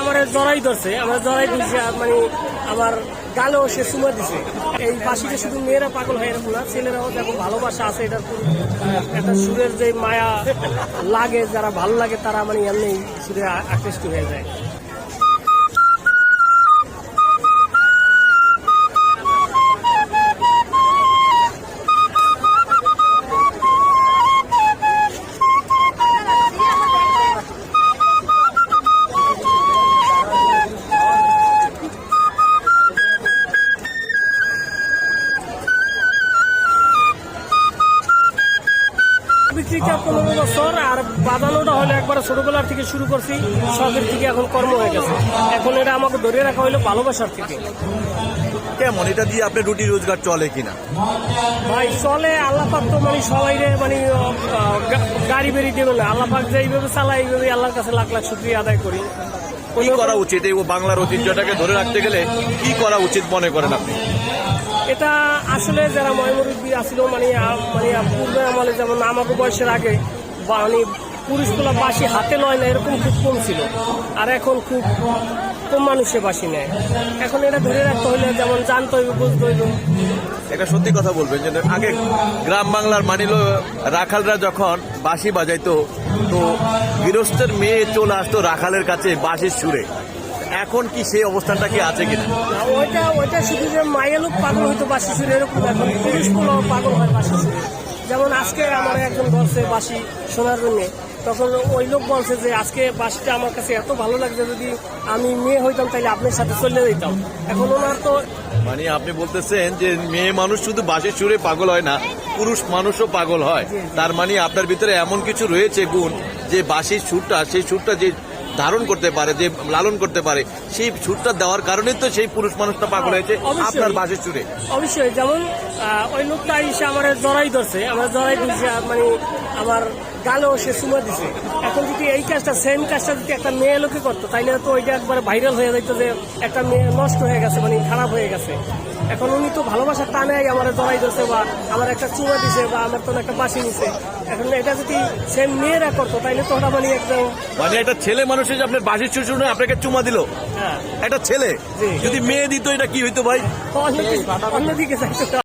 আমার জড়াই ধরছে, আমার জড়াই দিচ্ছে, মানে আমার গালেও সে চুমা দিছে। এই বাসিটা শুধু মেয়েরা পাগল হয় এরকম না, ছেলেরাও দেখো ভালোবাসা আছে, এটার একটা সুরের যে মায়া লাগে, যারা ভালো লাগে তারা মানে এমনি সুরে আকৃষ্ট হয়ে যায়। বিক্রিটা 15 বছর, আর বাজানোটা হলে একবার ছোটবেলার থেকে শুরু করছি, শখের থেকে এখন কর্ম হয়ে গেছে। এখন এটা আমাকে ধরে রাখা হইলো ভালোবাসার থেকে। কেমন এটা দিয়ে আপনার রুটি রোজগার চলে কিনা? ভাই চলে, আল্লাহ পাক তো মানে সবাই মানে গাড়ি বেরিয়ে দেবে না, আল্লাহ পাক যে এইভাবে চালায় এইভাবে আল্লাহর কাছে লাখ লাখ শুকরিয়া আদায় করি। কি করা উচিত এই বাংলার ঐতিহ্যটাকে ধরে রাখতে গেলে কি করা উচিত মনে করেন আপনি? এটা আসলে যারা ময়মুরব্বী আসছিল মানে পূর্বে আমলে, যেমন আমাকে বয়সের আগে মানে পুরুষগুলা বাসি হাতে লয় না, এরকম খুব কম ছিল, আর এখন খুব কম মানুষে বাসি নেয়। এখন এটা ধরে রাখতে হলে যেমন জানতে হইবে, বুঝতে হইবে। এটা সত্যি কথা বলবেন যে আগে গ্রাম বাংলার মানিল রাখালরা যখন বাঁশি বাজাইতো, তো গৃহস্থের মেয়ে চলে আসতো রাখালের কাছে বাঁশির সুরে। এখন কি সেই অবস্থানটা কি আছে কিনা? ওইটা শুধু যে মায়ের লোক পাগল হইতো বাসি সুরে, এরকম এখন পুরুষগুলো পাগল হয় বাসি সুরে। যেমন আজকে আমার একজন বলছে বাসি শোনার জন্য, তখন ওই লোক বলছে যে আজকে বাসিটা আমার কাছে এত ভালো লাগছে, যদি আমি মেয়ে হইতাম তাহলে আপনার সাথে চলে যেতাম। এখন ওনার তো মানে আপনি বলতেছেন যে মেয়ে মানুষ শুধু বাঁশির সুরে পাগল হয় না, পুরুষ মানুষও পাগল হয়। তার মানে আপনার ভিতরে এমন কিছু রয়েছে গুণ, যে বাঁশির সুরটা, সেই সুরটা যে ধারণ করতে পারে, যে লালন করতে পারে, সেই সুরটা দেওয়ার কারণে তো সেই পুরুষ মানুষটা পাগল হয়েছে আপনার বাঁশির সুরে। অবশ্যই, যেমন ওই লোকটা এসে আমার জড়াই ধরছে, আমার জড়াই দিচ্ছে, মানে আমার গালেও সে চুমা দিছে। এখন যদি এই কাজটা, সেম কাজটা যদি একটা মেয়ে লোকে করতো, তাইলে তো ওইটা একবার ভাইরাল হয়ে যেত যে একটা মেয়ে নষ্ট হয়ে গেছে, মানে খারাপ হয়ে গেছে। এখন উনি তো ভালোবাসার টানে আমার জড়াই ধরছে, বা আমার একটা চুমা দিছে, বা আমার তো একটা বাসি নিছে। এখন এটা যদি সেম মেয়েরা করতো, তাইলে তো ওটা মানে একদম, মানে একটা ছেলে মানুষের যে আপনার বাঁশির সুর শুনে আপনাকে চুমা দিল, হ্যাঁ একটা ছেলে যদি মেয়ে দিত, এটা কি হইতো ভাই? অন্যদিকে যাইতো।